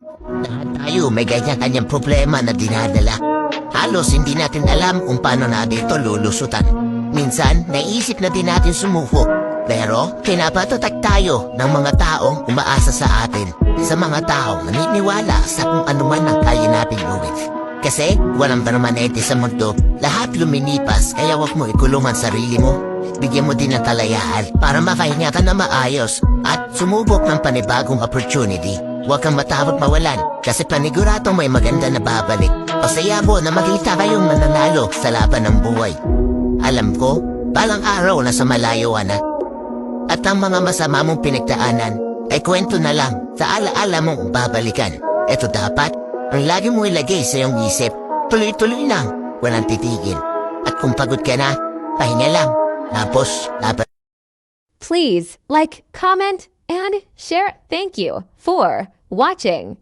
Lahat tayo may ganyan-kanyang problema na dinadala. Halos hindi natin alam kung paano natin ito lulusutan. Minsan, naisip na din natin sumuko. Pero, pinapatatak tayo ng mga taong umaasa sa atin. Sa mga taong naniniwala sa kung ano man ang kaya natin gawin. Kasi, walang permanente sa mundo. Lahat luminipas, kaya wag mo ikulong ang sarili mo. Bigyan mo din ng kalayaan para makahinga ka na maayos at sumubok ng panibagong opportunity. Huwag kang matakot mawalan kasi paniguradong may maganda na babalik. Pasaya mo na makita kayong mananalo sa laban ng buhay. Alam ko, balang araw na sa malayo na. At ang mga masama mong pinagdaanan ay kwento na lang sa alaala mong babalikan. Ito dapat ang lagi mo ilagay sa iyong isip. Tuloy-tuloy lang, walang titigil. At kung pagod ka na, pahinga lang. Tapos, dapat... Please like, comment, and share. Thank you for watching.